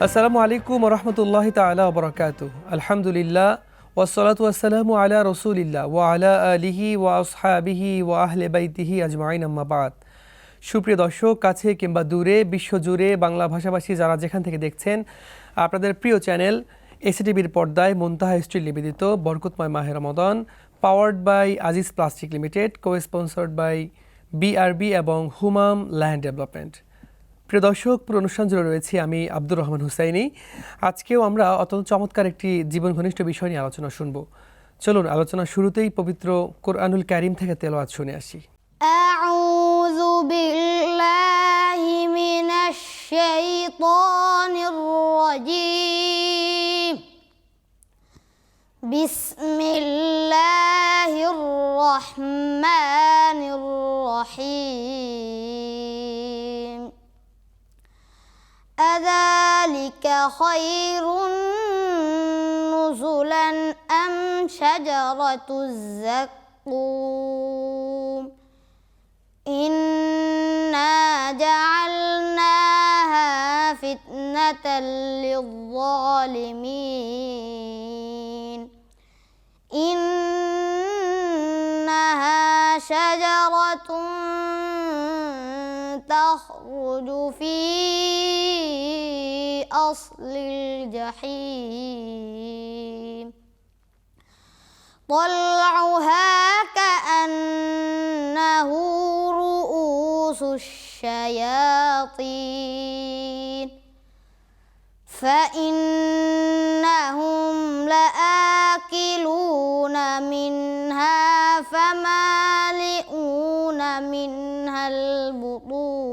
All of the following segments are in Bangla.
আসসালামু আলাইকুম ওয়া রাহমাতুল্লাহি তাআলা ওয়া বারাকাতুহু। আলহামদুলিল্লাহ ওয়াসসালাতু ওয়াসসালামু আলা রাসূলিল্লাহ ওয়া আলা আলিহি ওয়া আসহাবিহি ওয়া আহলি বাইতিহি আজমাইন, আম্মা বাদ। সুপ্রিয় দর্শক, কাছে কিংবা দূরে, বিশ্বজুড়ে বাংলা ভাষাভাষী যারা যেখান থেকে দেখছেন, আপনাদের প্রিয় চ্যানেল এসিটিভির পর্দায় মুনতাহা হিস্ট্রি নিবেদিত বরকতময় মাহে Ramadan, powered by Aziz plastic limited, co-sponsored by BRB এবং হুমাম ল্যান্ড ডেভেলপমেন্ট। প্রিয় দর্শক, পুরো অনুষ্ঠান জুড়ে রয়েছি আমি আব্দুর রহমান হুসাইনি। আজকেও আমরা অত্যন্ত চমৎকার একটি জীবন ঘনিষ্ঠ বিষয় নিয়ে আলোচনা শুনব। চলুন আলোচনা শুরুতেই পবিত্র কোরআনুল কারীম থেকে তেলাওয়াত শুনে আসি। আউযু বিল্লাহি মিনাশ শাইতানির রাজীম। বিসমিল্লাহির রহমানির রহিম। أذلك خير نزلا أم شجرة الزقوم إنا جعلناها فتنة للظالمين إنها شجرة تخرج في أصل الجحيم طلعها كأنه رؤوس الشياطين فإنهم لآكلون منها فمالئون منها البطون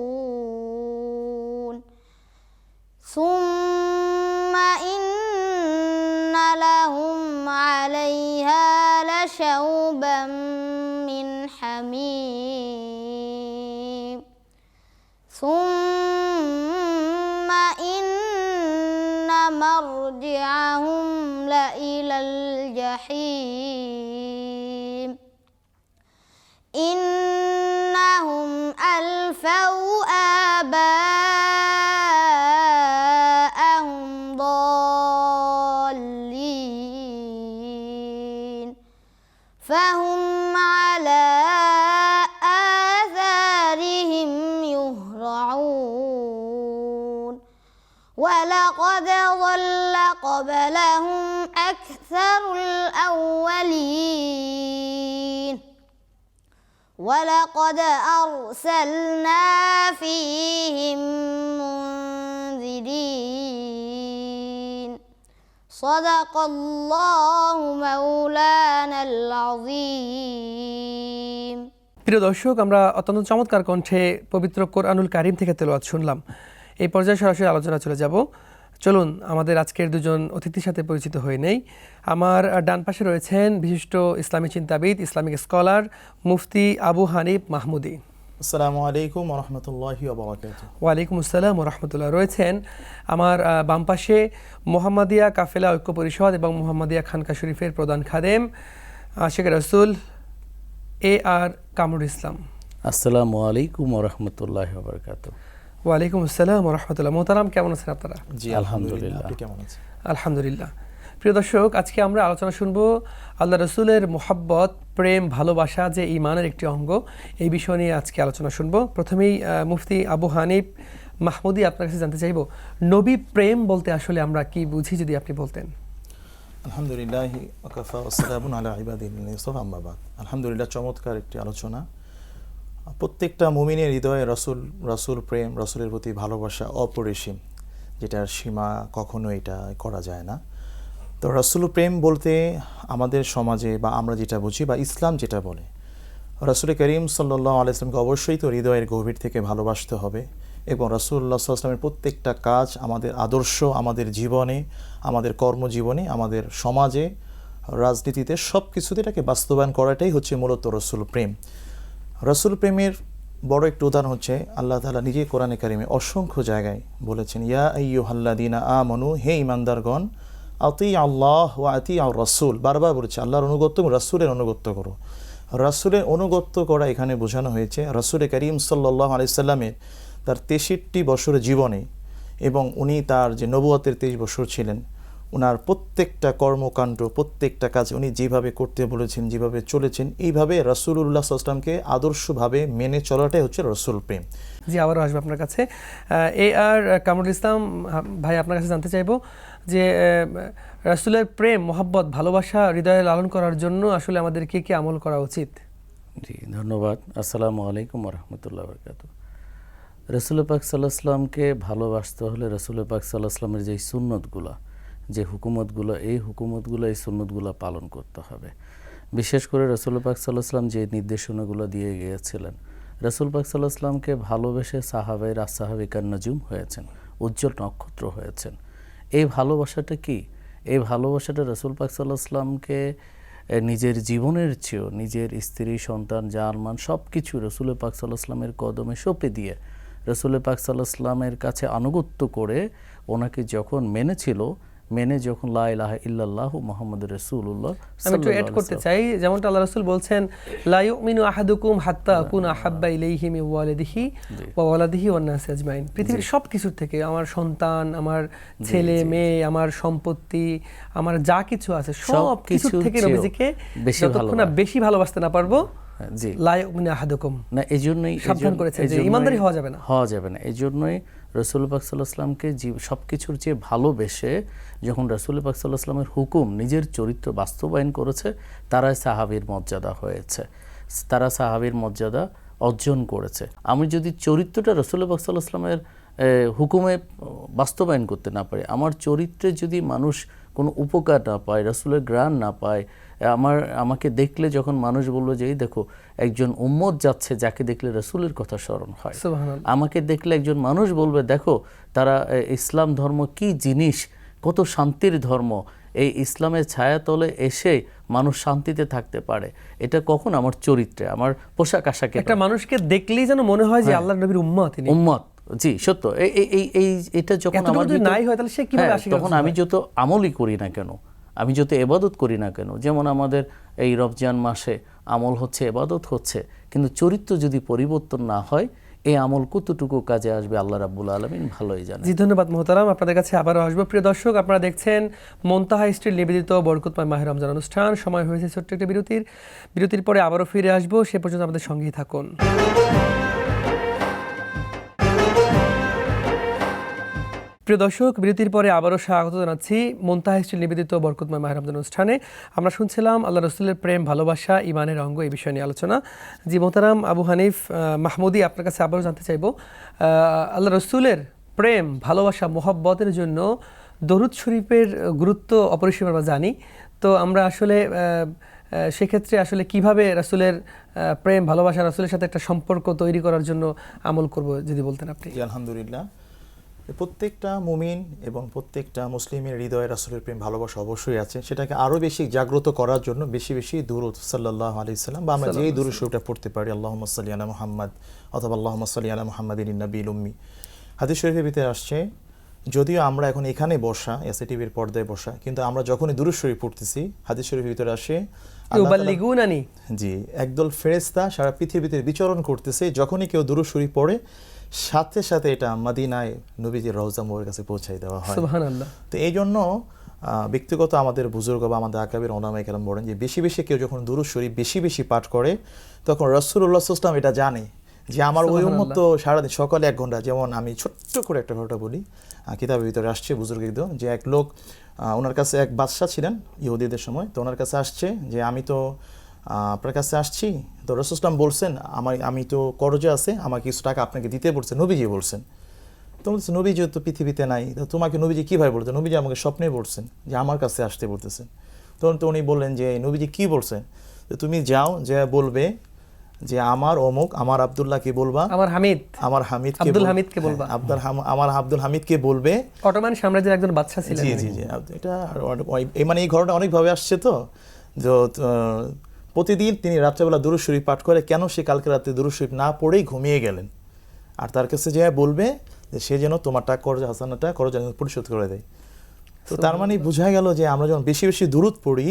ثم إن لهم عليها لشوبا من حميم ثم إن مرجعهم لإلى الجحيم إنهم ألفوا آباءهم ضالين فهم على آثارهم يهرعون ولقد ضل قبلهم أكثر الأولين ولقد أرسلنا فيهم منذرين صدق الله مولانا العظيم। প্রিয় দর্শক, আমরা অত্যন্ত চমৎকার কণ্ঠে পবিত্র কোরআনুল কারীম থেকে তেলাওয়াত শুনলাম। এই পর্যায়ে সরাসরি আলোচনা চলে যাব। চলুন আমাদের আজকের দুজন অতিথির সাথে পরিচিত হয়ে নেই। আমার ডান পাশে রয়েছেন বিশিষ্ট ইসলামী চিন্তাবিদ, ইসলামিক স্কলার, মুফতি আবু হানিফ মাহমুদি। আসসালামু আলাইকুম ওয়া রাহমাতুল্লাহি ওয়া বারাকাতুহু। ওয়ালাইকুম আসসালাম ওয়া রাহমাতুল্লাহ। রয়েছেন আমার বাম পাশে মুহাম্মাদিয়া কাফেলা ঐক্য পরিষদ এবং মুহাম্মাদিয়া খানকা শরীফের প্রধান খাদেম আশিক রাসূল AR কামরুল ইসলাম। আসসালামু আলাইকুম ওয়া রাহমাতুল্লাহি ওয়া বারাকাতুহু। ওয়ালাইকুম আসসালাম ওয়া রাহমাতুল্লাহ। মোহতারাম, কেমন আছেন আপনারা? জি আলহামদুলিল্লাহ। আপনি কেমন আছেন? আলহামদুলিল্লাহ। প্রিয় দর্শক, আজকে আমরা আলোচনা শুনব আল্লাহ রসুলের মোহাব্বত, প্রেম, ভালোবাসা যে ঈমানের একটি অঙ্গ, এই বিষয় নিয়ে আজকে আলোচনা শুনব। প্রথমেই মুফতি আবু হানিফ মাহমুদি, আপনার কাছে জানতে চাইব, নবী প্রেম বলতে আসলে আমরা কি বুঝি, যদি আপনি বলতেন। আলহামদুলিল্লাহ ওয়া কাফা ওয়া সালামুন আলা ইবাদিল্লাযিনা ইসতাফা, আম্মা বাদ। আলহামদুলিল্লাহ, চমৎকার একটি আলোচনা। প্রত্যেকটা মুমিনের হৃদয়ে রাসূল প্রেম, রাসূলের প্রতি ভালোবাসা অপরিসীম, যেটার সীমা কখনো এটা করা যায় না। তো রাসূল প্রেম বলতে আমাদের সমাজে বা আমরা যেটা বুঝি বা ইসলাম যেটা বলে, রাসূল করিম সাল্লাল্লাহু আলাইহি ওয়াসাল্লামকে অবশ্যই তো হৃদয়ের গভীর থেকে ভালোবাসতে হবে এবং রাসূলুল্লাহ সাল্লাল্লাহু আলাইহি ওয়াসাল্লামের প্রত্যেকটা কাজ, আমাদের আদর্শ, আমাদের জীবনে, আমাদের কর্মজীবনে, আমাদের সমাজে, রাজনীতিতে, সব কিছুতে এটাকে বাস্তবায়ন করাটাই হচ্ছে মূলত রাসূল প্রেম। রাসূল প্রেমের বড় একটি উদাহরণ হচ্ছে আল্লাহ তাআলা নিজে কোরআনে কারিমে অসংখ্য জায়গায় বলেছেন, ইয়া আইয়ুহাল্লাযীনা আমানু, হে ঈমানদারগণ, আতিউ আল্লাহ ওয়া আতিউ রাসূল, বারবার বলেছে আল্লাহর অনুগত্য এবং রাসূলের অনুগত্য করো। রাসূলের অনুগত্য করা এখানে বোঝানো হয়েছে রাসূল করিম সাল্লাল্লাহু আলাইহি সাল্লামের তার 63 বছরের জীবনে এবং উনি তার যে নবুয়তের 23 বছর ছিলেন, ওনার প্রত্যেকটা কর্মকাণ্ড, প্রত্যেকটা কাজ উনি যেভাবে করতে বলেছেন, যেভাবে চলেছেন, এইভাবে রাসূলুল্লাহ সাল্লাল্লাহু আলাইহি ওয়াসাল্লামকে আদর্শভাবে মেনে চলাটাই হচ্ছে রাসূল প্রেম। জি, আবারও আসবো আপনার কাছে। এ আর কামরুল ইসলাম ভাই, আপনার কাছে জানতে চাইবো যে রাসূলের প্রেম, মহব্বত, ভালোবাসা হৃদয়ে লালন করার জন্য আসলে আমাদের কি কি আমল করা উচিত? জি, ধন্যবাদ। আসসালামু আলাইকুম রহমতুল্লাহ বরকাতু। রসুল পাক সাল্লাল্লাহু আলাইহি ওয়াসাল্লামকে ভালোবাসতে হলে রসুল পাক সাল্লাল্লাহু আলাইহি ওয়াসাল্লামের যে সুন্নতগুলো, যে হুকুমতগুলো, এই হুকুমতগুলো, এই সুন্নতগুলো পালন করতে হবে। বিশেষ করে রসুল পাক সাল্লাল্লাহু আলাইহি ওয়াসাল্লাম যে নির্দেশনাগুলো দিয়ে গিয়েছিলেন, রসুল পাক সাল্লাল্লাহু আলাইহি ওয়াসাল্লামকে ভালোবেসে সাহাবায়ে রাসসাহাবিকান নাজুম হয়েছেন, উজ্জ্বল নক্ষত্র হয়েছেন। এই ভালোবাসাটা কি? এই ভালোবাসাটা রসুল পাক সাল্লাল্লাহু আলাইহি ওয়াসাল্লামকে নিজের জীবনের চেয়েও, নিজের স্ত্রী, সন্তান, জানমান সব কিছু রসুল পাক সাল্লাল্লাহু আলাইহি ওয়াসাল্লামের কদমে সঁপে দিয়ে রসুল পাক সাল্লাল্লাহু আলাইহি ওয়াসাল্লামের কাছে আনুগত্য করে ওনাকে যখন মেনেছিল, মেনে যখন লা ইলাহা ইল্লাল্লাহু মুহাম্মাদুর রাসূলুল্লাহ, আমি একটু এড করতে চাই, যেমনটা আল্লাহ রাসূল বলছেন, লা ইউমিনু আহাদুকুম হাত্তা আকুনা আহাব্বা ইলাইহি মিন ওয়ালিদিহি ওয়া ওয়ালাদিহি ওয়ান নাসি আজমাইন। পৃথিবীর সব কিছু থেকে, আমার সন্তান, আমার ছেলে মেয়ে, আমার সম্পত্তি, আমার যা কিছু আছে সব কিছু থেকে নবীজিকে যতক্ষণ না বেশি ভালোবাসতে না পারবো, জি, লা ইউমিনু আহাদুকুম, না এজন্যই সাবধান করেছেন যে ঈমানদারই হওয়া যাবে না, হওয়া যাবে না। এজন্যই রসুল পাক সাল্লাল্লাহু আলাইহি ওয়াসাল্লামকে সব কিছুর চেয়ে ভালোবেসে যখন রসুল পাক সাল্লাল্লাহু আলাইহি ওয়াসাল্লামের হুকুম নিজের চরিত্র বাস্তবায়ন করেছে, তারাই সাহাবীর মর্যাদা হয়েছে, তারা সাহাবীর মর্যাদা অর্জন করেছে। আমি যদি চরিত্রটা রসুল পাক সাল্লাল্লাহু আলাইহি ওয়াসাল্লামের হুকুমে বাস্তবায়ন করতে না পারি, আমার চরিত্রে যদি মানুষ কোনো উপকার না পায়, রসুলের গ্রাণ না পায়, আমাকে দেখলে যখন মানুষ বললো যে এই দেখো একজন উম্মত যাচ্ছে যাকে দেখলে রসুলের কথা স্মরণ হয়, আমাকে দেখলে একজন মানুষ বলবে দেখো তারা ইসলাম ধর্ম কি জিনিস, কত শান্তির ধর্ম, এই ইসলামের ছায়াতলে এসে মানুষ শান্তিতে থাকতে পারে, এটা কখন আমার চরিত্রে, আমার পোশাক আশাকে, একটা মানুষকে দেখলেই যেন মনে হয় যে আল্লাহর নবীর উম্মত, উম্মত। জি, সত্য। এটা যখন আমার নাই হয় তাহলে সে কিভাবে আশিক, তখন আমি যত আমলই করি না কেন, আমি যত ইবাদত করি না কেন, যেমন আমাদের এই রমজান মাসে আমল হচ্ছে, ইবাদত হচ্ছে, কিন্তু চরিত্র যদি পরিবর্তন না হয়, এই আমল কতটুকু কাজে আসবে আল্লাহ রাব্বুল আলামিন ভালোই জানেন। জি, ধন্যবাদ মোহতারাম। আপনাদের কাছে আবারও আসবো। প্রিয় দর্শক, আপনারা দেখছেন মুনতাহা স্টিল নিবেদিত বরকতময় মাহে রমজান অনুষ্ঠান। সময় হয়েছে ছোট্ট একটা বিরতির পরে আবারও ফিরে আসবো। সে পর্যন্ত আমাদের সঙ্গেই থাকুন। প্রিয় দর্শক, বিরতির পরে আবারও স্বাগত জানাচ্ছি মুনতাহা স্টিল নিবেদিত বরকতময় মাহে রমজান অনুষ্ঠানে। আমরা শুনছিলাম আল্লাহ রসুলের প্রেম, ভালোবাসা, ইমানের অঙ্গ, এই বিষয় নিয়ে আলোচনা। জি মোহতারাম আবু হানিফ মাহমুদি, আপনার কাছে আবারও জানতে চাইবো, আল্লাহ রসুলের প্রেম, ভালোবাসা, মোহাব্বতের জন্য দরুদ শরীফের গুরুত্ব অপরিসীম আমরা জানি। তো আমরা আসলে সেক্ষেত্রে আসলে কিভাবে রাসূলের প্রেম, ভালোবাসা, রাসূলের সাথে একটা সম্পর্ক তৈরি করার জন্য আমল করব, যদি বলতেন আপনি। আলহামদুলিল্লাহ, প্রত্যেকটা মুমিন এবং প্রত্যেকটা মুসলিমের হৃদয়ে রাসূলের প্রেম, ভালোবাসা অবশ্যই আছে। সেটাকে আরও বেশি জাগ্রত করার জন্য বেশি বেশি দুরূদ সাল্লাল্লাহু আলাইহি সাল্লাম, বা আমরা যেই দুরূদ শরীফটা পড়তে পারি, আল্লাহুম্মা সাল্লি আলা মুহাম্মাদ অথবা আল্লাহুম্মা সাল্লি আলা মুহাম্মাদিন নবিয়্যিল উম্মি। হাদিস শরীফের ভিতরে আসছে, যদিও আমরা এখন এখানে বসা, এসএটিভির পর্দায় বসা, কিন্তু আমরা যখনই দুরূদ শরীফ পড়তেছি, হাদিস শরীফের ভিতরে আসে ইউবাল্লিগুনানি, জি, একদল ফেরেশতা সারা পৃথিবীতে বিচরণ করতেছে, যখনই কেউ দুরূদ শরীফ পড়ে সাথে সাথে এটা মদিনায় নবীজির রওজা মোবারকের কাছে পৌঁছায় দেওয়া হয়। সুবহানাল্লাহ। তো এই জন্য ব্যক্তিগত আমাদের বুজুর্গ বা আমাদের আকাবির ওলামায়ে কেরাম বলেন যে বেশি বেশি কেউ যখন দুরূদ শরীফ বেশি বেশি পাঠ করে, তখন রাসূলুল্লাহ সাল্লাল্লাহু আলাইহি ওয়াসাল্লাম এটা জানে যে আমার ওই উম্মত তো সারাদিন সকালে 1 ঘন্টা, যেমন আমি ছোট্ট করে একটা ঘটনা বলি, কিতাবের ভিতরে আসছে বুজুর্গদের, যে এক লোক, ওনার কাছে এক বাদশা ছিলেন ইহুদিদের সময়, তো ওনার কাছে আসছে যে আমি তো আপনার কাছে আসছি, তো রাসূল সাল্লাল্লাহু আলাইহি ওয়াসাল্লাম বলছেন আমি তো করজে আছে, আমাকে কিছু টাকা আপনাকে দিতে বলছেন, নবীজি বলছেন। তো বলছে নবীজি তো পৃথিবীতে নাই, তো তোমাকে নবীজি কীভাবে বলতেন? নবীজি আমাকে স্বপ্নে বলছেন যে আমার কাছে আসতে বলতেছেন। তখন তো উনি বললেন যে নবীজি কী বলছেন? তো তুমি যাও, যে বলবে যে আমার অমুক, আমার আব্দুল্লাহকে বলবা, আমার হামিদকে বলবা, আমার আব্দুল হামিদকে বলবে। অটোমান সাম্রাজ্যের একজন বাদশা ছিলেন। জি জি জি, এটা মানে এই ঘটনা অনেকভাবে আসছে। তো প্রতিদিন তিনি রাত্রেবেলা দুরূদ শরীফ পাঠ করে, কেন সে কালকে রাতে দুরূদ শরীফ না পড়েই ঘুমিয়ে গেলেন, আর তার কাছে যে বলবে যে সে যেন তোমার টাকা করজ হাসানাটা করজ পরিশোধ করে দেয়। তো তার মানে বোঝা গেল যে আমরা যখন বেশি বেশি দুরূদ পড়ি,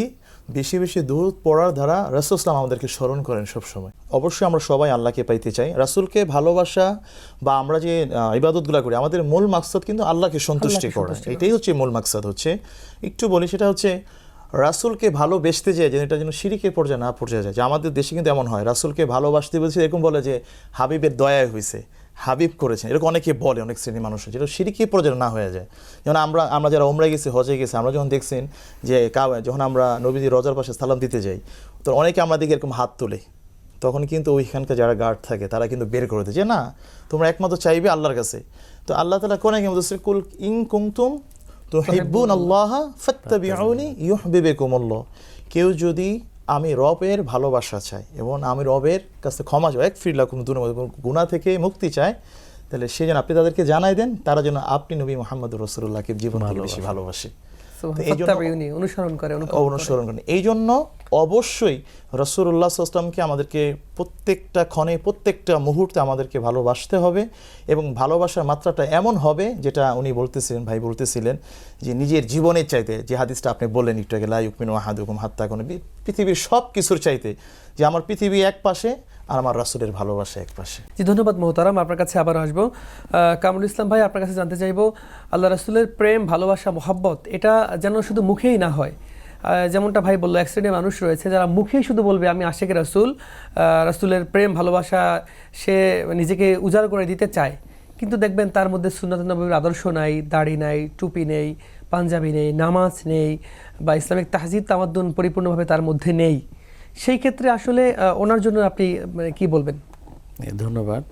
বেশি বেশি দুরূদ পড়ার দ্বারা রাসূল সাল্লাল্লাহু আমাদেরকে স্মরণ করেন সবসময়। অবশ্যই আমরা সবাই আল্লাহকে পাইতে চাই, রাসূলকে ভালোবাসা বা আমরা যে ইবাদতগুলো করি আমাদের মূল মাকসাদ কিন্তু আল্লাহকে সন্তুষ্টি করা, এটাই হচ্ছে মূল মাকসাদ। হচ্ছে একটু বলি, সেটা হচ্ছে রাসূলকে ভালোবেসতে যায় যে এটা যেন শিরিকের পর্যায়ে না পড়ে যায়। যে আমাদের দেশে কিন্তু এমন হয়, রাসূলকে ভালোবাসতে বলছে এরকম বলে যে হাবিবের দয়ায় হয়েছে, হাবিব করেছেন, এরকম অনেকে বলে, অনেক শ্রেণীর মানুষ, যেটা শিরকি পর্যায়ে না হয়ে যায়। যেমন আমরা যারা ওমরায় গেছি, হজে গেছি, আমরা যখন দেখছেন যে যখন আমরা নবীজি রোজার পাশে সালাম দিতে যাই, তো অনেকে আমরা দেখি এরকম হাত তোলে, তখন কিন্তু ওইখানকার যারা গার্ড থাকে তারা কিন্তু বের করে দেয় যে না, তোমরা একমাত্র চাইবে আল্লাহর কাছে। তো আল্লাহ তাআলা কোন কি বলছে, কুল ইন কুনতুম তুহিব্বুনাল্লাহা ফাত্তাবিউনি ইউহিব্বুকুমুল্লাহ, কেউ যদি আমি রবের ভালোবাসা চাই এবং আমি রবের কাছে ক্ষমা চাই, এক ফিরলাকুম গুনাহ থেকে মুক্তি চাই, তাহলে সে যেন আপনি তাদেরকে জানাই দেন তারা যেন আপনি নবী মুহাম্মদ রাসূলুল্লাহকে জীবন থেকে বেশি ভালোবাসে, অনুসরণ করে। এই জন্য অবশ্যই রাসূলুল্লাহ সাল্লাল্লাহু আলাইহি ওয়াসাল্লামকে আমাদেরকে প্রত্যেকটা ক্ষণে প্রত্যেকটা মুহূর্তে আমাদেরকে ভালোবাসতে হবে, এবং ভালোবাসার মাত্রাটা এমন হবে যেটা উনি বলতেছিলেন, ভাই বলতেছিলেন যে নিজের জীবনের চাইতে, যে হাদিসটা আপনি বললেন একটু আগে, লা ইউমিনু আহাদুকুম হাত্তা ইয়াকুনা, পৃথিবীর সব কিছুর চাইতে, যে আমার পৃথিবী এক পাশে আর আমার রাসূলের ভালোবাসা এক পাশে। জি, ধন্যবাদ মোহতারাম, আপনার কাছে আবার আসবো। কামরুল ইসলাম ভাই, আপনার কাছে জানতে চাইবো, আল্লাহ রাসূলের প্রেম, ভালোবাসা, মহব্বত এটা যেন শুধু মুখেই না হয়। যেমনটা ভাই বললো, এক শ্রেণীর মানুষ রয়েছে যারা মুখেই শুধু বলবে আমি আশিকে রাসূল, রাসূলের প্রেম ভালোবাসা সে নিজেকে উজাড় করে দিতে চায়, কিন্তু দেখবেন তার মধ্যে সুন্নাত নববীর আদর্শ নাই, দাড়ি নাই, টুপি নেই, পাঞ্জাবি নেই, নামাজ নেই, বা ইসলামিক তাহজিব তামাদ্দুন পরিপূর্ণভাবে তার মধ্যে নেই। সেই ক্ষেত্রে আসলে ওনার জন্য আপনি কি বলবেন? ধন্যবাদ।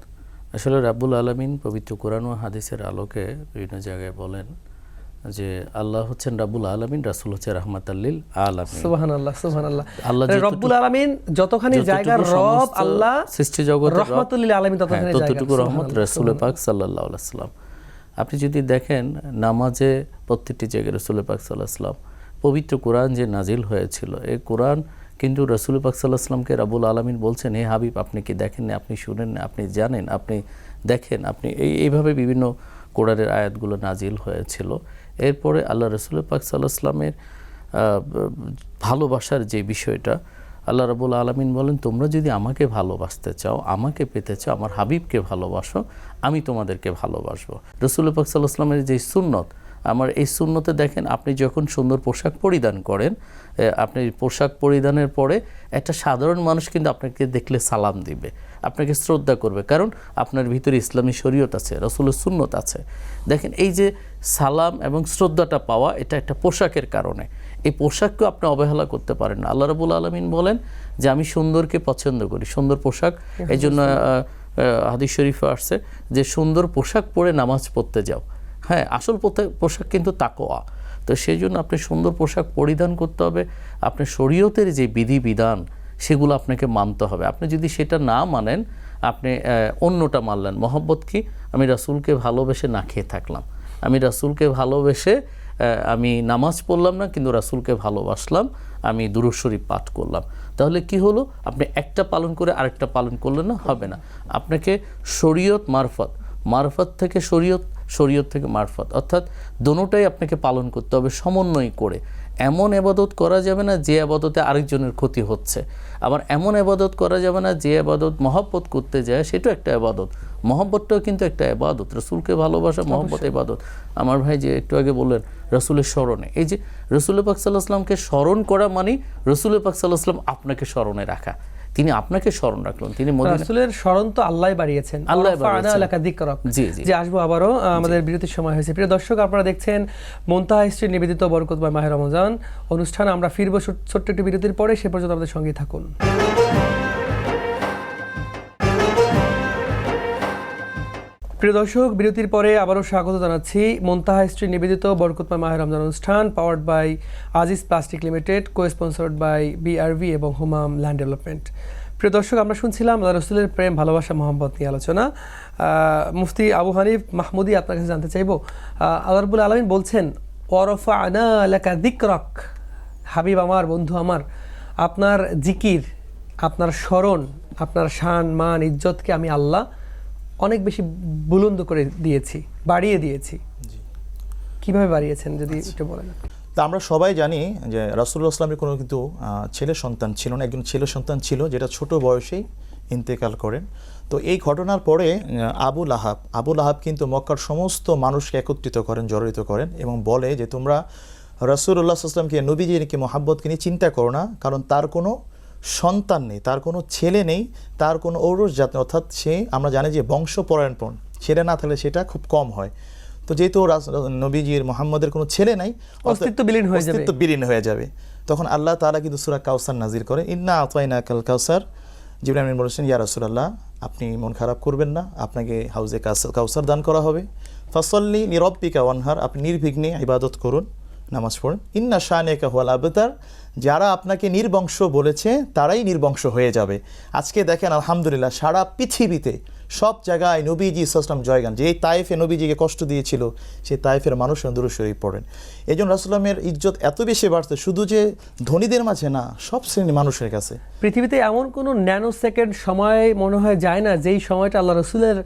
আসলে রাব্বুল আলামিন পবিত্র কোরআন ও হাদিসের আলোকে বিভিন্ন জায়গায় বলেন যে আল্লাহ হচ্ছেন রাব্বুল আলামিন, রাসূল হচ্ছে রাহমাতাল লিল আলামিন। সুবহানাল্লাহ, সুবহানাল্লাহ। আল্লাহ রব্বুল আলামিন যতখানি জায়গার রব, আল্লাহ সৃষ্টি জগতের রাহমাতুল লিল আলামিন ততখানি জায়গা, ততটুকু রহমত রাসূল পাক সাল্লাল্লাহু আলাইহি ওয়াসাল্লাম। আপনি যদি দেখেন নামাজে প্রত্যেকটি জায়গায় রাসূল পাক সাল্লাল্লাহু আলাইহি ওয়াসাল্লাম, পবিত্র কোরআন যে নাজিল হয়েছিল, এই কোরআন কিন্তু রাসূল পাক সাল্লাল্লাহু আলাইহি ওয়াসাল্লামকে রাব্বুল আলামিন বলছেন, হে হাবিব আপনি কি দেখেন না, আপনি শুনেন না, আপনি জানেন, আপনি দেখেন, আপনি এইভাবে বিভিন্ন কোরআনের আয়াতগুলো নাজিল হয়েছিল। এরপরে আল্লাহ রাসূল পাক সাল্লাল্লাহু আলাইহি ওয়াসাল্লামের ভালোবাসার যে বিষয়টা, আল্লাহ রাব্বুল আলামিন বলেন, তোমরা যদি আমাকে ভালোবাসতে চাও, আমাকে পেতে চাও, আমার হাবিবকে ভালোবাসো, আমি তোমাদেরকে ভালোবাসবো। রাসূল পাক সাল্লাল্লাহু আলাইহি ওয়াসাল্লামের যে সুন্নত, আমার এই সুন্নতে দেখেন, আপনি যখন সুন্দর পোশাক পরিধান করেন, আপনি পোশাক পরিধানের পরে একটা সাধারণ মানুষ কিন্তু আপনাকে দেখলে সালাম দিবে, আপনাকে শ্রদ্ধা করবে, কারণ আপনার ভিতরে ইসলামী শরীয়ত আছে, রাসূলের সুন্নত আছে। দেখেন এই যে সালাম এবং শ্রদ্ধাটা পাওয়া, এটা একটা পোশাকের কারণে। এই পোশাককেও আপনি অবহেলা করতে পারেন না। আল্লাহ রাব্বুল আলামিন বলেন যে আমি সুন্দরকে পছন্দ করি, সুন্দর পোশাক, এই জন্য হাদিস শরীফে আসছে যে সুন্দর পোশাক পরে নামাজ পড়তে যাও। হ্যাঁ, আসল পোশাক কিন্তু তাকওয়া। তো সেই জন্য আপনি সুন্দর পোশাক পরিধান করতে হবে, আপনার শরীয়তের যে বিধিবিধান সেগুলো আপনাকে মানতে হবে। আপনি যদি সেটা না মানেন, আপনি অন্যটা মানলেন। মহব্বত কি? আমি রাসূলকে ভালোবেসে না খেয়ে থাকলাম, আমি রাসূলকে ভালোবেসে আমি নামাজ পড়লাম না, কিন্তু রাসূলকে ভালোবাসলাম, আমি দুরূদ শরীফ পাঠ করলাম। তাহলে কি হলো? আপনি একটা পালন করে আরেকটা পালন করলেন না, হবে না। আপনাকে শরীয়ত মারফত, মারফত থেকে শরীয়ত, শরীয়ত থেকে মারফত, অর্থাৎ দোনোটাই আপনাকে পালন করতে হবে সমন্বয় করে। এমন ইবাদত করা যাবে না যে ইবাদতে আরেকজনের ক্ষতি হচ্ছে, আবার এমন ইবাদত করা যাবে না যে ইবাদত মহব্বত করতে যায় সেটাও একটা ইবাদত, মহব্বতটাও কিন্তু একটা ইবাদত। রাসূলকে ভালোবাসা মহব্বত ইবাদত। আমার ভাই যে একটু আগে বললেন রাসূলের স্মরণে, এই যে রাসূল পাক সাল্লাল্লাহু আলাইহি ওয়াসাল্লামকে স্মরণ করা মানে রাসূল পাক সাল্লাল্লাহু আলাইহি ওয়াসাল্লাম আপনাকে স্মরণে রাখা, তিনি আপনাকে স্মরণ রাখলেন। তিনি রাসূলের স্মরণ তো আল্লাহই বাড়িয়েছেন, আল্লাহ বাড়িয়েছেন। জি জি জি, আসবো আবারও, আমাদের বিরতির সময় হয়েছে। প্রিয় দর্শক, আপনারা দেখছেন মুনতাহা হিস্ট্রি নিবেদিত বরকতময় মাহে রমজান অনুষ্ঠান। আমরা ফিরবো ছোট্ট একটি বিরতির পরে, সে পর্যন্ত আমাদের সঙ্গেই থাকুন। প্রিয় দর্শক, বিরতির পরে আবারও স্বাগত জানাচ্ছি মুনতাহা হিস্ট্রি নিবেদিত বরকতময় মাহে রমজান অনুষ্ঠান, powered by Aziz plastic limited, co-sponsored by BRV এবং হুমাম ল্যান্ড ডেভেলপমেন্ট। প্রিয় দর্শক, আমরা শুনছিলাম আল্লাহ রাসূলের প্রেম, ভালোবাসা, মহব্বত নিয়ে আলোচনা। মুফতি আবু হানিফ মাহমুদি, আপনার কাছে জানতে চাইব, আল্লাহ রাব্বুল আলামিন বলছেন ওয়ারাফা'না লাকা যিকরাক, হাবিব আমার, বন্ধু আমার, আপনার জিকির, আপনার স্মরণ, আপনার শান, মান, ইজ্জতকে আমি আল্লাহ অনেক বেশি বুলন্দ করে দিয়েছি, বাড়িয়ে দিয়েছি। কি কিভাবে বাড়িয়েছেন যদি একটু বলেন। তা আমরা সবাই জানি যে রাসূলুল্লাহ সাল্লামের কোনো কিন্তু ছেলে সন্তান ছিল না, একজন ছেলে সন্তান ছিল যেটা ছোট বয়সেই ইন্তেকাল করেন। তো এই ঘটনার পরে আবু লাহাব কিন্তু মক্কার সমস্ত মানুষকে একত্রিত করেন, জড়িত করেন এবং বলে যে তোমরা রাসূলুল্লাহ সাল্লাল্লাহু আলাইহি ওয়াসাল্লামকে নবীজিকে মহাব্বতকে নিয়ে চিন্তা করো না, কারণ তার কোনো সন্তান নেই, তার কোনো ছেলে নেই, তার কোনো ঔরস জাত নেই, অর্থাৎ সে আমরা জানি যে বংশপরায়ণপণ, ছেলে না থাকলে সেটা খুব কম হয়। তো যেহেতু নবীজির মোহাম্মদের কোনো ছেলে নাই, অস্তিত্ব বিলীন হয়ে যাবে। তখন আল্লাহ তাআলা কিন্তু সূরা কাউসার নাজিল করেন, ইন্না আতাইনাকাল কাউসার। জিবরাইল আমিন বলেছেন, ইয়া রাসূলুল্লাহ আপনি মন খারাপ করবেন না, আপনাকে হাউজে কাউসার দান করা হবে। ফাসাল্লি লিরাব্বিকা ওয়ানহার, আপনি নির্বিঘ্নে ইবাদত করুন, নামাজ পড়ুন। ইন্না শানিয়াকা হুয়াল আবতার, যারা আপনাকে নির্বংশ বলেছে তারাই নির্বংশ হয়ে যাবে। আজকে দেখেন আলহামদুলিল্লাহ সারা পৃথিবীতে সব জায়গায় নবীজি সাল্লাল্লাহু জয়গান, যে তায়েফে নবীজিকে কষ্ট দিয়েছিল সেই তায়েফের মানুষ দুরূদ শরীফ পড়েন। এই জন্য রাসূলুল্লাহের ইজ্জত এত বেশি বাড়ছে, শুধু যে ধনীদের মাঝে না, সব শ্রেণীর মানুষের কাছে। পৃথিবীতে এমন কোনো ন্যানো সেকেন্ড সময় মনে হয় যায় না যেই সময়টা আল্লাহ রসুলের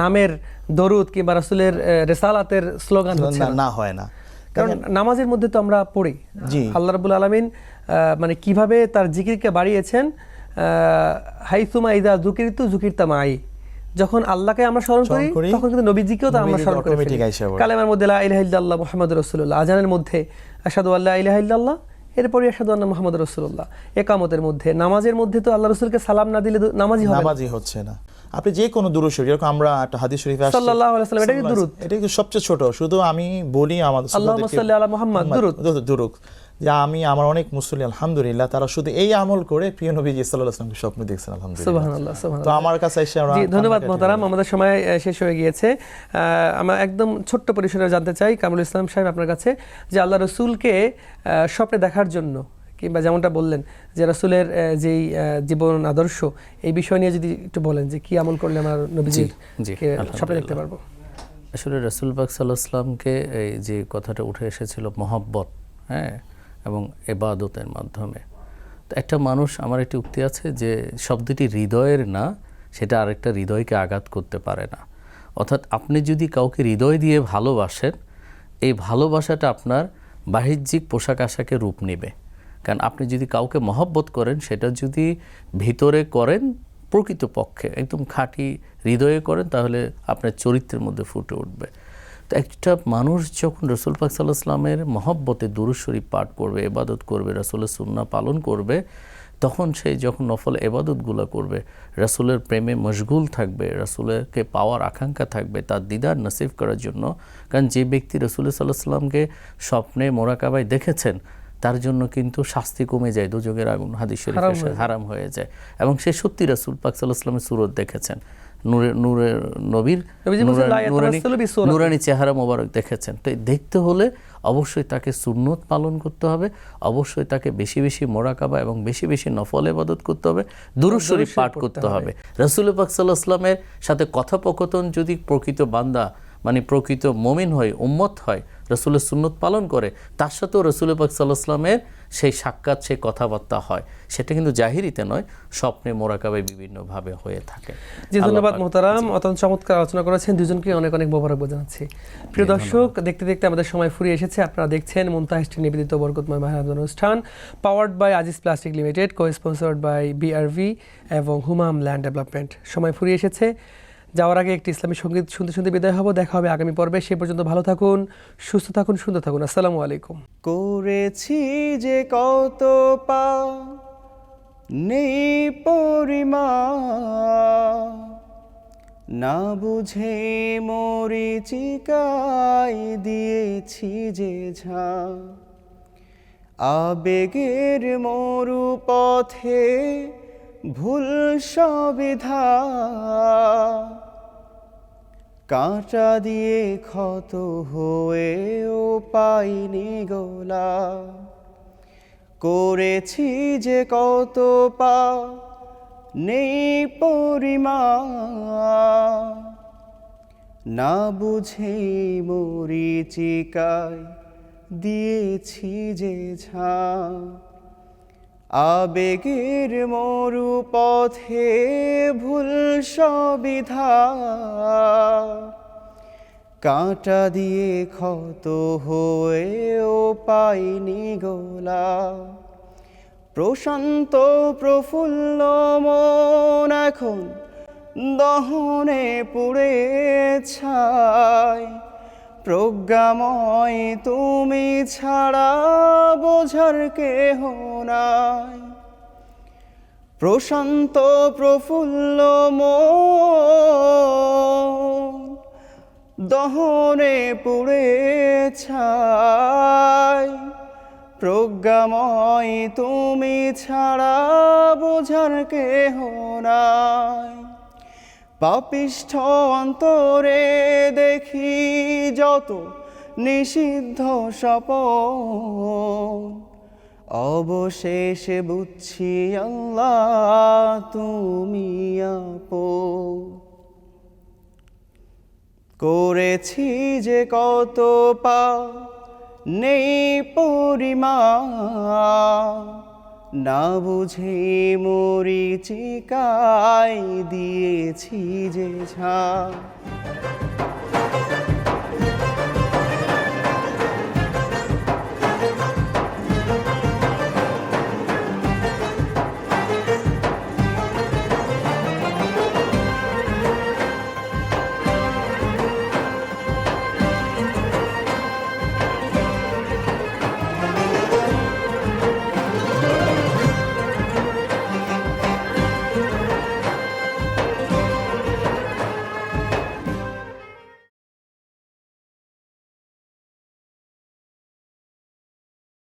নামের দরুদ কিংবা রাসূলের রেসালাতের স্লোগান না হয় না। কারণ নামাজের মধ্যে তো আমরা পড়ি আল্লাহ রাব্বুল আলামিন মানে কিভাবে তার জিকিরকে বাড়িয়েছেন, হাইসুমা ইযা যুকিরতু যুকিরতা মাই, যখন আল্লাহকে আমরা স্মরণ করি তখন কিন্তু নবীজিকেও তো আমরা স্মরণ করি। কালেমার মধ্যে লা ইলাহা ইল্লাল্লাহ মুহাম্মাদুর রাসূলুল্লাহ, আযানের মধ্যে আশহাদু আল্লা ইলাহা ইল্লাল্লাহ, এরপরে আশহাদু আন্না মুহাম্মাদুর রাসূলুল্লাহ, ইকামতের মধ্যে, নামাজের মধ্যে তো আল্লাহ রাসূলকে সালাম না দিলে নামাজই হচ্ছে না। আপনি যে কোনো দুরূদ শরীফ, যেরকম আমরা একটা হাদিস শরীফে আসছে সাল্লাল্লাহু আলাইহি ওয়াসাল্লাম, এটা কি দুরূদ? এটা কিন্তু সবচেয়ে ছোট, শুধু আমি বলি আমাদের আল্লাহুম্মা সাল্লি আলা মুহাম্মাদ দুরূদ, যে আমি আমার অনেক মুসল্লি আলহামদুলিল্লাহ তারা শুধু এই আমল করে প্রিয় নবীজি সাল্লাল্লাহু আলাইহি ওয়াসাল্লামকে স্বপ্ন দেখছেন আলহামদুলিল্লাহ। সুবহানাল্লাহ, সুবহানাল্লাহ। তো আমার কাছে এসে জি ধন্যবাদ মোহতারাম, আমাদের সময় শেষ হয়ে গিয়েছে। আমরা একদম ছোট্ট পরিসরে জানতে চাই কামরুল ইসলাম সাহেব আপনার কাছে, যে আল্লাহ রাসূলকে স্বপ্নে দেখার জন্য কিংবা যেমনটা বললেন যে রাসূলের যেই জীবন আদর্শ, এই বিষয় নিয়ে যদি একটু বলেন যে কি আমল করলে আমরা নবীজির স্বপ্নে দেখতে পারবো। আসলে রাসূল পাক সাল্লাল্লাহু আলাইহি ওয়াসাল্লামকে এই যে কথাটা উঠে এসেছিল মহব্বত, হ্যাঁ, এবং ইবাদতের মাধ্যমে। তো একটা মানুষ, আমার একটি উক্তি আছে যে শব্দটি হৃদয়ের না, সেটা আরেকটা হৃদয়কে আঘাত করতে পারে না। অর্থাৎ আপনি যদি কাউকে হৃদয় দিয়ে ভালোবাসেন, এই ভালোবাসাটা আপনার বাহ্যিক পোশাক আশাকে রূপ নেবে। কারণ আপনি যদি কাউকে মহব্বত করেন, সেটা যদি ভিতরে করেন প্রকৃতপক্ষে একদম খাঁটি হৃদয়ে করেন, তাহলে আপনার চরিত্রের মধ্যে ফুটে উঠবে। তো একটা মানুষ যখন রাসূল পাক সাল্লাল্লাহু আলাইহি ওয়াসাল্লামের মহব্বতে দুরূদ শরীফ পাঠ করবে, ইবাদত করবে, রাসূলের সুন্নাহ পালন করবে, তখন সে যখন নফল ইবাদতগুলো করবে, রাসূলের প্রেমে মশগুল থাকবে, রাসূলকে পাওয়ার আকাঙ্ক্ষা থাকবে, তার দিদার নসিব করার জন্য। কারণ যে ব্যক্তি রাসূল সাল্লাল্লাহু আলাইহি ওয়াসাল্লামকে স্বপ্নে মোরাকাবায় দেখেছেন, তার জন্য কিন্তু শাস্তি কমে যায়, দোজখের আগুন হাদিস শরীফে হারাম হয়ে যায়, এবং সে সত্যি রাসূল পাক সাল্লাল্লাহু আলাইহি ওয়াসাল্লামের সুরত দেখেছেন, নবীর নুরানি চেহারা মোবারক দেখেছেন। তো দেখতে হলে অবশ্যই তাকে সুন্নত পালন করতে হবে, অবশ্যই তাকে বেশি বেশি মোরাকাবা এবং বেশি বেশি নফল ইবাদত করতে হবে, দুরূদ শরীফ পাঠ করতে হবে। রাসূল পাক সাল্লাল্লাহু আলাইহি ওয়াসাল্লামের সাথে কথোপকথন যদি প্রকৃত বান্দা মানে প্রকৃত মুমিন হয়, উম্মত হয়, রাসূলের সুন্নত পালন করে, তার সাথেও রাসূল পাক সাল্লাল্লাহু আলাইহি ওয়াসাল্লামের সেই সাক্ষাৎ, সেই কথাবার্তা হয়, সেটা কিন্তু জাহিরিতে নয়, স্বপ্নে মোরাকাবায় বিভিন্নভাবে হয়ে থাকে। জি ধন্যবাদ মোহতারাম, অত্যন্ত চমৎকার আলোচনা করেছেন, দুজনকে অনেক অনেক মোবারকবাদ জানাচ্ছি। প্রিয় দর্শক, দেখতে দেখতে আমাদের সময় ফুরিয়ে এসেছে। আপনারা দেখছেন মুনতাহির নিবেদিত বরকতময় মাহে অনুষ্ঠান, powered by Aziz plastic limited, co-sponsored by BRV এবং হুমাম ল্যান্ড ডেভেলপমেন্ট। সময় ফুরিয়ে এসেছে, যাওয়ার আগে একটি ইসলামী সঙ্গীত শুনতে শুনতে বিদায় হব। দেখা হবে আগামী পর্বে, সে পর্যন্ত ভালো থাকুন, সুস্থ থাকুন, সুন্দর থাকুন। আসসালামু আলাইকুম। করেছি যে কত পাপ নেই পরিমাণ, না বুঝে মরিচিকায় দিয়েছি যে ঝাঁ, আবেগের মরু পথে ভুল সবিধা, কাঁটা দিয়ে ক্ষত হয়েও পাইনি গোলা। করেছি যে কত পাপ নেই পরিমাণ, না বুঝে মরিচিকায় দিয়েছি যে ঝাঁ, আবেগের মরু পথে ভুল সবিধা, কাঁটা দিয়ে ক্ষত হয়েও পাইনি গোলা প্রশান্ত প্রফুল্ল মন এখন দহনে পুড়ে ছাই প্রজ্ঞাময় তুমি ছাড়া বোঝার কেহ নাই প্রশান্ত প্রফুল্ল মন দহনে পুড়ে ছাই প্রজ্ঞাময় তুমি ছাড়া বোঝার কেহ নাই পাপিষ্ঠ অন্তরে দেখি যত নিষিদ্ধ স্বপন অবশেষে বুঝছি আল্লাহ তুমি আপন করেছি যে কত পাপ নেই পরিমাণ না বুঝে মরিচিকায় দিয়েছি যে ঝাঁ